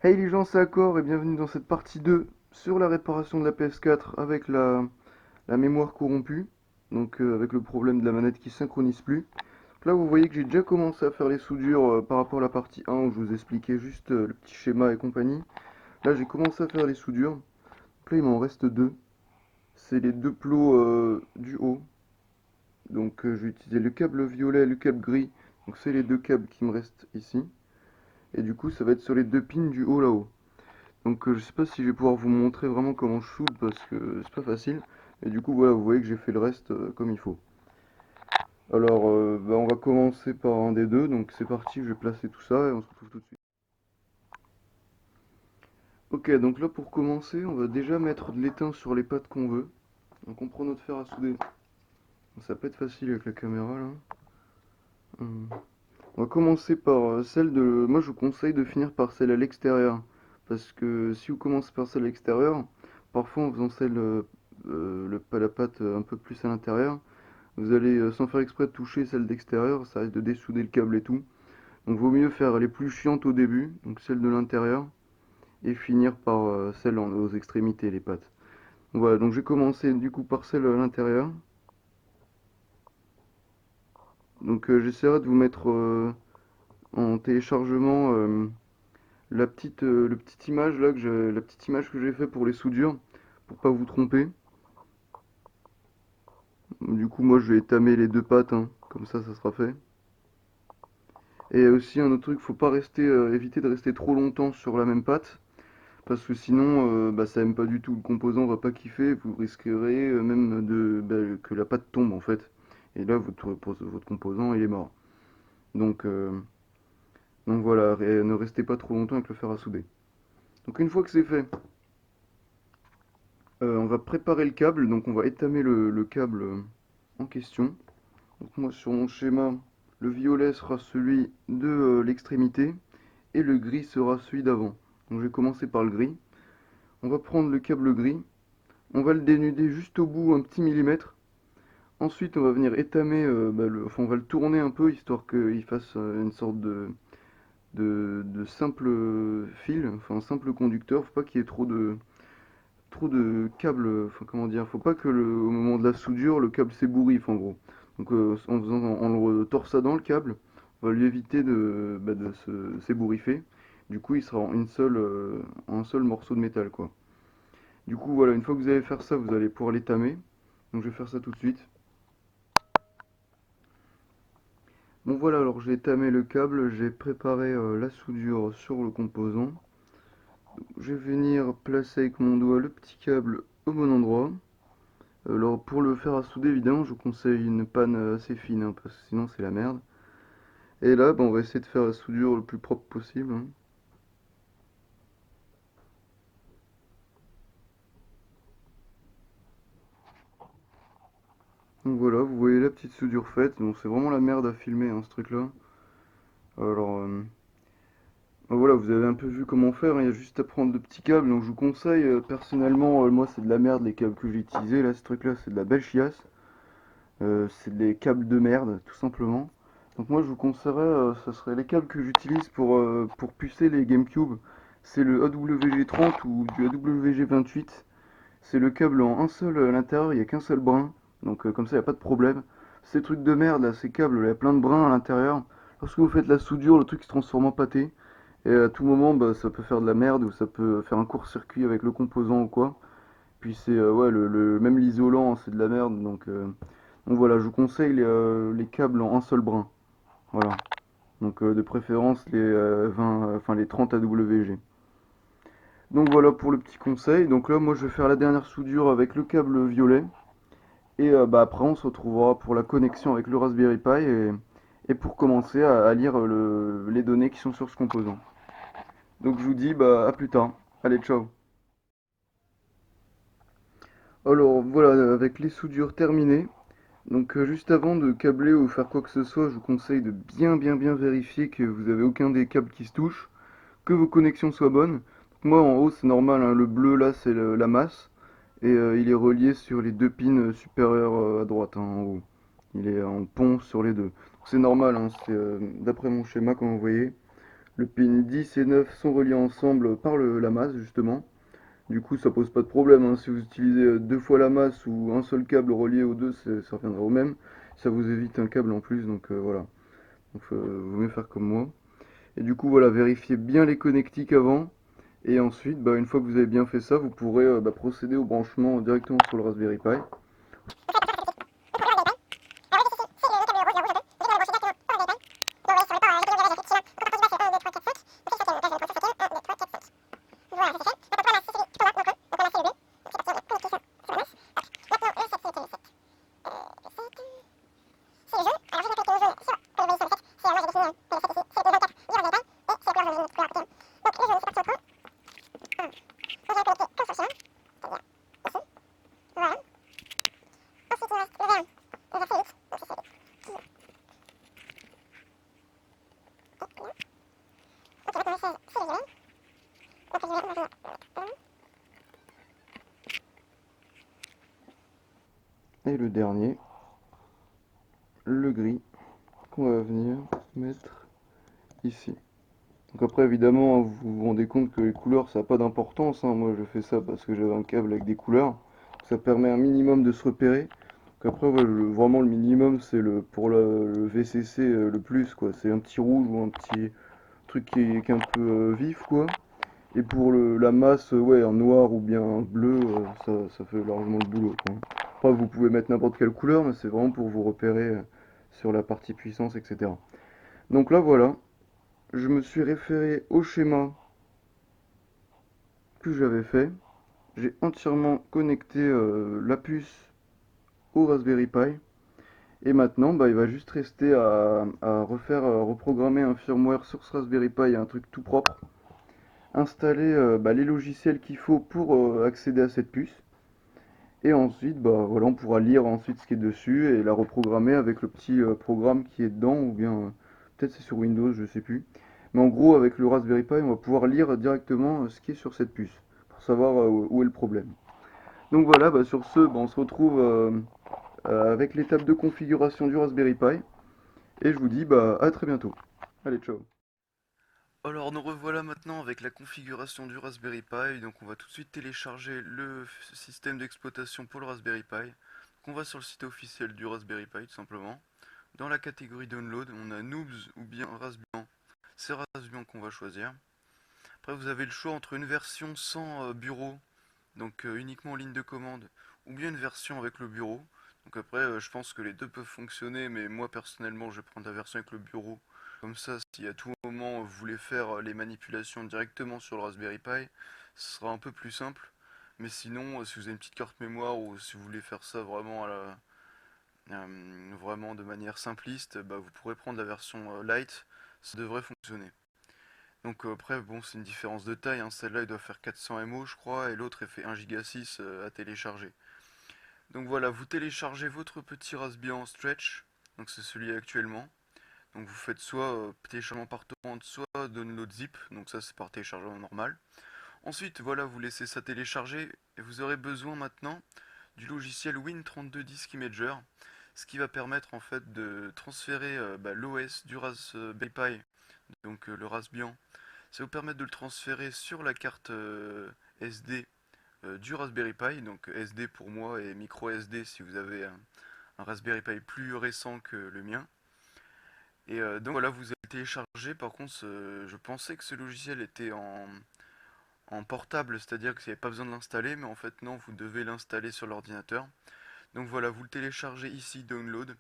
Hey les gens, c'est Accor et bienvenue dans cette partie 2 sur la réparation de la PS4 avec la mémoire corrompue, donc avec le problème de la manette qui synchronise plus. Donc là vous voyez que j'ai déjà commencé à faire les soudures par rapport à la partie 1 où je vous expliquais juste le petit schéma et compagnie. Là j'ai commencé à faire les soudures, donc là il m'en reste deux. C'est les deux plots du haut, donc je vais utiliser le câble violet et le câble gris, donc c'est les deux câbles qui me restent ici. Et du coup ça va être sur les deux pins du haut là-haut. Donc je sais pas si je vais pouvoir vous montrer vraiment comment je soude parce que c'est pas facile. Et du coup voilà, vous voyez que j'ai fait le reste comme il faut. Alors on va commencer par un des deux, donc c'est parti, je vais placer tout ça et on se retrouve tout de suite. Ok, donc là pour commencer, on va déjà mettre de l'étain sur les pattes qu'on veut. Donc on prend notre fer à souder. Ça va pas être facile avec la caméra là. Hum. On va commencer par celle de... Moi je vous conseille de finir par celle à l'extérieur. Parce que si vous commencez par celle à l'extérieur, parfois en faisant celle, la pâte un peu plus à l'intérieur, vous allez sans faire exprès toucher celle d'extérieur, ça risque de dessouder le câble et tout. Donc vaut mieux faire les plus chiantes au début, donc celle de l'intérieur, et finir par celle aux extrémités, les pattes. Voilà, donc j'ai commencé du coup par celle à l'intérieur. Donc j'essaierai de vous mettre en téléchargement le petite image là la petite image que j'ai fait pour les soudures, pour pas vous tromper. Du coup moi je vais étamer les deux pattes, hein, comme ça sera fait. Et aussi un autre truc, faut pas rester, éviter de rester trop longtemps sur la même patte, parce que sinon ça aime pas du tout, le composant va pas kiffer, vous risquerez même que la pâte tombe en fait. Et là votre composant il est mort. Donc, euh, donc voilà, ne restez pas trop longtemps avec le fer à souder. Donc une fois que c'est fait, on va préparer le câble, donc on va étamer le câble en question. Donc moi sur mon schéma, le violet sera celui de l'extrémité et le gris sera celui d'avant. Donc je vais commencer par le gris. On va prendre le câble gris, on va le dénuder juste au bout un petit millimètre. Ensuite on va venir étamer, enfin on va le tourner un peu histoire qu'il fasse une sorte de simple fil, enfin un simple conducteur. Faut pas qu'il y ait trop de câbles, enfin comment dire, faut pas que au moment de la soudure le câble s'ébouriffe en gros. Donc en le torsadant le câble, on va lui éviter de s'ébouriffer. Du coup il sera en un seul morceau de métal quoi. Du coup voilà, une fois que vous allez faire ça, vous allez pouvoir l'étamer. Donc je vais faire ça tout de suite. Bon voilà, alors j'ai étamé le câble, j'ai préparé la soudure sur le composant. Je vais venir placer avec mon doigt le petit câble au bon endroit. Alors pour le faire à souder, évidemment, je vous conseille une panne assez fine, hein, parce que sinon c'est la merde. Et là, on va essayer de faire la soudure le plus propre possible, hein. Donc voilà, vous voyez la petite soudure faite. Donc c'est vraiment la merde à filmer, hein, ce truc-là. Alors voilà, vous avez un peu vu comment faire, hein. Il y a juste à prendre de petits câbles. Donc je vous conseille, personnellement, moi c'est de la merde les câbles que j'ai utilisés. Là, ce truc-là, c'est de la belle chiasse. C'est des câbles de merde, tout simplement. Donc moi je vous conseillerais, ce serait les câbles que j'utilise pour pucer les GameCube. C'est le AWG30 ou du AWG28. C'est le câble en un seul à l'intérieur, il n'y a qu'un seul brin. Donc comme ça il n'y a pas de problème. Ces trucs de merde là, ces câbles, il y a plein de brins à l'intérieur. Lorsque vous faites la soudure, le truc se transforme en pâté. Et à tout moment, ça peut faire de la merde ou ça peut faire un court-circuit avec le composant ou quoi. Puis c'est ouais même l'isolant c'est de la merde donc voilà je vous conseille les câbles en un seul brin. Voilà. Donc de préférence les 20 enfin les 30 AWG. Donc voilà pour le petit conseil. Donc là moi je vais faire la dernière soudure avec le câble violet. Et après on se retrouvera pour la connexion avec le Raspberry Pi et pour commencer à lire les données qui sont sur ce composant. Donc je vous dis à plus tard. Allez ciao. Alors voilà avec les soudures terminées. Donc juste avant de câbler ou faire quoi que ce soit, je vous conseille de bien vérifier que vous avez aucun des câbles qui se touchent, que vos connexions soient bonnes. Donc, moi en haut c'est normal, hein, le bleu là c'est la masse et il est relié sur les deux pins supérieurs à droite, hein, en haut. Il est en pont sur les deux. C'est normal, hein, c'est d'après mon schéma comme vous voyez. Le pin 10 et 9 sont reliés ensemble par la masse justement. Du coup, ça pose pas de problème, hein. Si vous utilisez deux fois la masse ou un seul câble relié aux deux, ça reviendra au même. Ça vous évite un câble en plus, donc voilà. Donc vaut mieux faire comme moi. Et du coup, voilà, vérifiez bien les connectiques avant. Et ensuite, bah, une fois que vous avez bien fait ça, vous pourrez bah, procéder au branchement directement sur le Raspberry Pi. Et le dernier, le gris, qu'on va venir mettre ici. Donc après, évidemment, vous vous rendez compte que les couleurs, ça n'a pas d'importance, hein. Moi, je fais ça parce que j'avais un câble avec des couleurs. Ça permet un minimum de se repérer. Donc après, ouais, vraiment, le minimum, c'est pour le VCC le plus, quoi. C'est un petit rouge ou un petit truc qui est un peu vif, quoi. Et pour la masse, ouais, un noir ou bien un bleu, ça fait largement le boulot, quoi. Après, vous pouvez mettre n'importe quelle couleur, mais c'est vraiment pour vous repérer sur la partie puissance, etc. Donc là, voilà, je me suis référé au schéma que j'avais fait. J'ai entièrement connecté la puce au Raspberry Pi. Et maintenant, bah, il va juste rester à refaire, reprogrammer un firmware sur ce Raspberry Pi, un truc tout propre. Installer bah, les logiciels qu'il faut pour accéder à cette puce. Et ensuite, bah, voilà, on pourra lire ensuite ce qui est dessus et la reprogrammer avec le petit programme qui est dedans, ou bien peut-être c'est sur Windows, je sais plus. Mais en gros, avec le Raspberry Pi, on va pouvoir lire directement ce qui est sur cette puce, pour savoir où est le problème. Donc voilà, bah, sur ce, bah, on se retrouve avec l'étape de configuration du Raspberry Pi, et je vous dis bah, à très bientôt. Allez, ciao. Alors nous revoilà maintenant avec la configuration du Raspberry Pi. Donc on va tout de suite télécharger le système d'exploitation pour le Raspberry Pi. Donc on va sur le site officiel du Raspberry Pi tout simplement. Dans la catégorie Download, on a Noobs ou bien Raspbian. C'est Raspbian qu'on va choisir. Après vous avez le choix entre une version sans bureau, donc uniquement en ligne de commande, ou bien une version avec le bureau. Donc après je pense que les deux peuvent fonctionner, mais moi personnellement je vais prendre la version avec le bureau. Comme ça, si à tout moment vous voulez faire les manipulations directement sur le Raspberry Pi, ce sera un peu plus simple. Mais sinon, si vous avez une petite carte mémoire ou si vous voulez faire ça vraiment vraiment de manière simpliste, bah, vous pourrez prendre la version light, ça devrait fonctionner. Donc après, bon, c'est une différence de taille, hein. Celle-là, elle doit faire 400 MO, je crois, et l'autre, elle fait 1,6 Go à télécharger. Donc voilà, vous téléchargez votre petit Raspbian Stretch, donc c'est celui actuellement. Donc vous faites soit téléchargement par torrent, soit download zip, donc ça c'est par téléchargement normal. Ensuite, voilà, vous laissez ça télécharger et vous aurez besoin maintenant du logiciel Win32 Disk Imager, ce qui va permettre en fait de transférer l'OS du Raspberry Pi, donc le Raspbian. Ça va vous permettre de le transférer sur la carte SD du Raspberry Pi, donc SD pour moi et micro SD si vous avez un Raspberry Pi plus récent que le mien. Et donc voilà, vous allez télécharger. Par contre, je pensais que ce logiciel était en portable, c'est-à-dire que vous n'avez pas besoin de l'installer, mais en fait non, vous devez l'installer sur l'ordinateur. Donc voilà, vous le téléchargez ici, Download.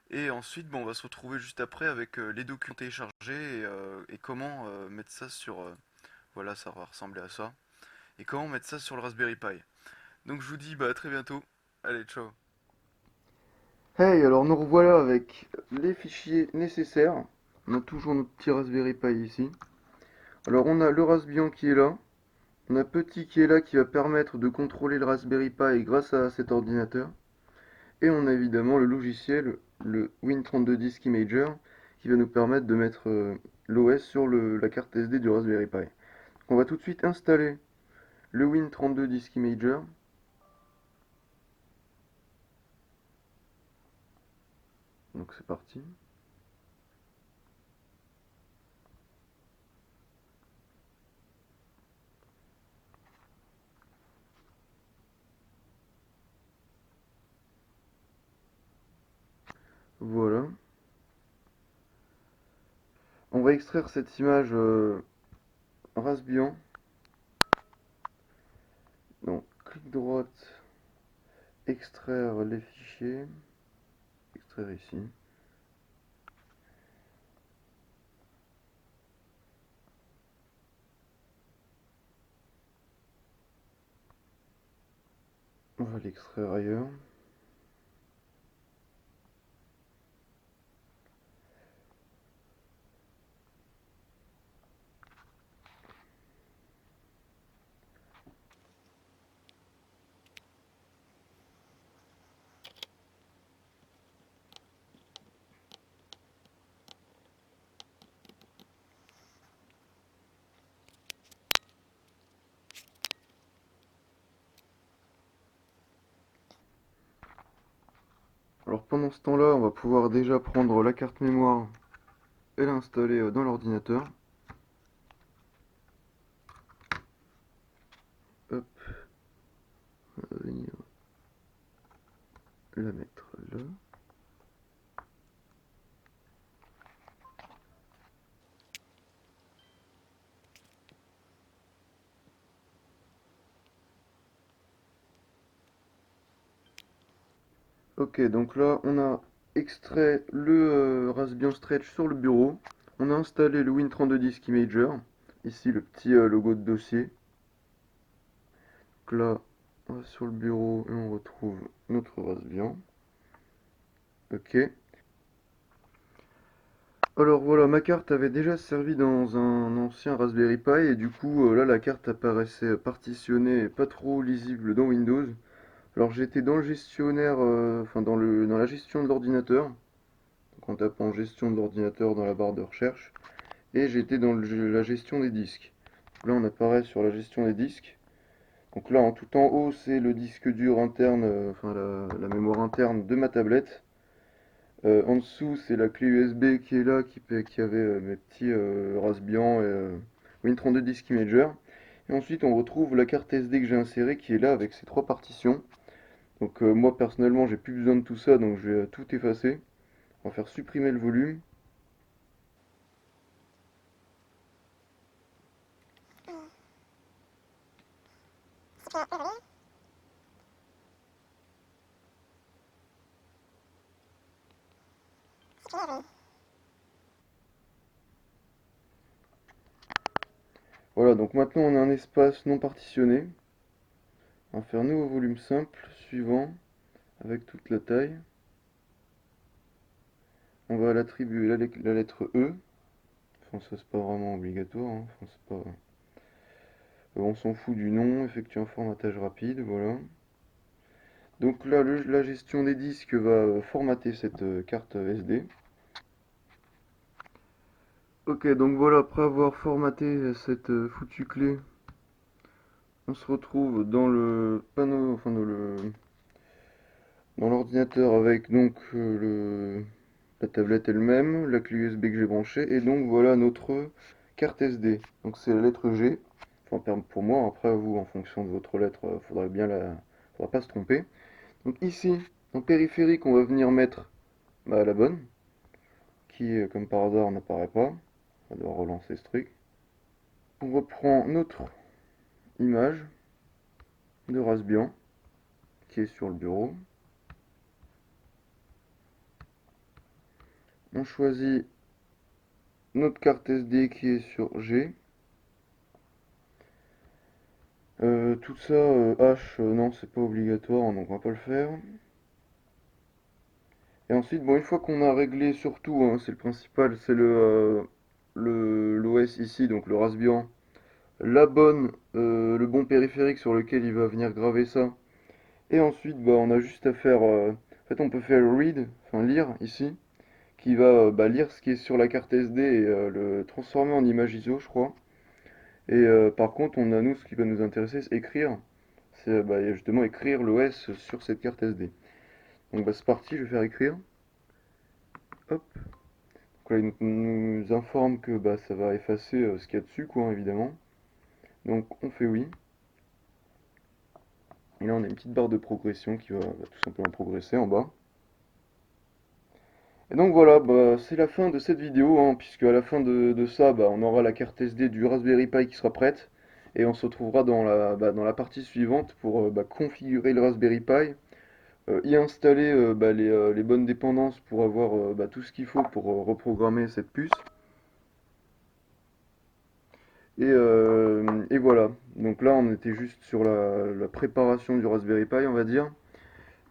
Et ensuite, bon, on va se retrouver juste après avec les documents téléchargés et comment mettre ça sur... voilà, ça va ressembler à ça. Et comment mettre ça sur le Raspberry Pi. Donc je vous dis bah, à très bientôt. Allez, ciao. Hey, alors nous revoilà avec les fichiers nécessaires. On a toujours notre petit Raspberry Pi ici. Alors on a le Raspbian qui est là. On a Petit qui est là qui va permettre de contrôler le Raspberry Pi grâce à cet ordinateur. Et on a évidemment le logiciel, le Win32 Disk Imager, qui va nous permettre de mettre l'OS sur la carte SD du Raspberry Pi. On va tout de suite installer le Win32 Disk Imager. Donc c'est parti. Voilà. On va extraire cette image Raspbian. Donc, clic droite, extraire les fichiers. Extraire ici. On va l'extraire ailleurs. Alors pendant ce temps-là, on va pouvoir déjà prendre la carte mémoire et l'installer dans l'ordinateur. Hop, on va venir la mettre là. Ok, donc là on a extrait le Raspbian Stretch sur le bureau. On a installé le Win32 Disk Imager. Ici le petit logo de dossier. Donc là, on va sur le bureau et on retrouve notre Raspbian. Ok. Alors voilà, ma carte avait déjà servi dans un ancien Raspberry Pi et du coup là la carte apparaissait partitionnée et pas trop lisible dans Windows. Alors j'étais dans le gestionnaire, enfin dans la gestion de l'ordinateur, donc en tapant gestion de l'ordinateur dans la barre de recherche, et j'étais dans la gestion des disques. Là on apparaît sur la gestion des disques. Donc là en tout en haut c'est le disque dur interne, enfin la mémoire interne de ma tablette. En dessous, c'est la clé USB qui est là, qui avait mes petits Raspbian et Win32 Disk Imager. Et ensuite, on retrouve la carte SD que j'ai insérée qui est là avec ses trois partitions. Donc moi, personnellement, j'ai plus besoin de tout ça, donc je vais tout effacer. On va faire supprimer le volume. Voilà, donc maintenant on a un espace non partitionné. On va faire un nouveau volume simple, suivant, avec toute la taille. On va l'attribuer la lettre E. Enfin, ça c'est pas vraiment obligatoire, hein. Enfin, c'est pas... On s'en fout du nom, effectuer un formatage rapide, voilà. Donc là, la gestion des disques va formater cette carte SD. Ok, donc voilà, après avoir formaté cette foutue clé, on se retrouve dans le panneau, enfin dans l'ordinateur avec donc la tablette elle-même, la clé USB que j'ai branchée, et donc voilà notre carte SD. Donc c'est la lettre G, enfin pour moi, après vous, en fonction de votre lettre, faudra pas se tromper. Donc ici, en périphérique, on va venir mettre la bonne, qui, comme par hasard, n'apparaît pas. On va devoir relancer ce truc. On reprend notre image de Raspbian, qui est sur le bureau. On choisit notre carte SD qui est sur G. Tout ça, H, non, c'est pas obligatoire, donc on va pas le faire. Et ensuite, bon, une fois qu'on a réglé surtout, hein, c'est le principal, c'est l'OS ici, donc le Raspbian, le bon périphérique sur lequel il va venir graver ça. Et ensuite, bah, on a juste à faire, en fait, on peut faire read, enfin lire ici, qui va lire ce qui est sur la carte SD et le transformer en image ISO, je crois. Et par contre, on a nous, ce qui va nous intéresser, c'est écrire. C'est justement écrire l'OS sur cette carte SD. Donc bah, c'est parti, je vais faire écrire. Hop. Donc là, il nous informe que bah, ça va effacer ce qu'il y a dessus, quoi, évidemment. Donc on fait oui. Et là, on a une petite barre de progression qui va tout simplement progresser en bas. Et donc voilà, bah, c'est la fin de cette vidéo, hein, puisque à la fin de ça, bah, on aura la carte SD du Raspberry Pi qui sera prête. Et on se retrouvera dans la partie suivante pour bah, configurer le Raspberry Pi, y installer bah, les bonnes dépendances pour avoir bah, tout ce qu'il faut pour reprogrammer cette puce. Et voilà, donc là on était juste sur la préparation du Raspberry Pi, on va dire.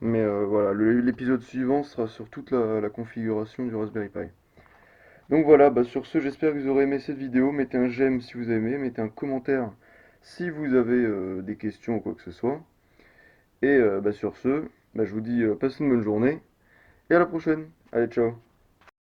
Mais voilà, l'épisode suivant sera sur toute la configuration du Raspberry Pi. Donc voilà, bah sur ce, j'espère que vous aurez aimé cette vidéo. Mettez un j'aime si vous avez aimé, mettez un commentaire si vous avez des questions ou quoi que ce soit. Et bah sur ce, bah je vous dis passez une bonne journée et à la prochaine. Allez, ciao.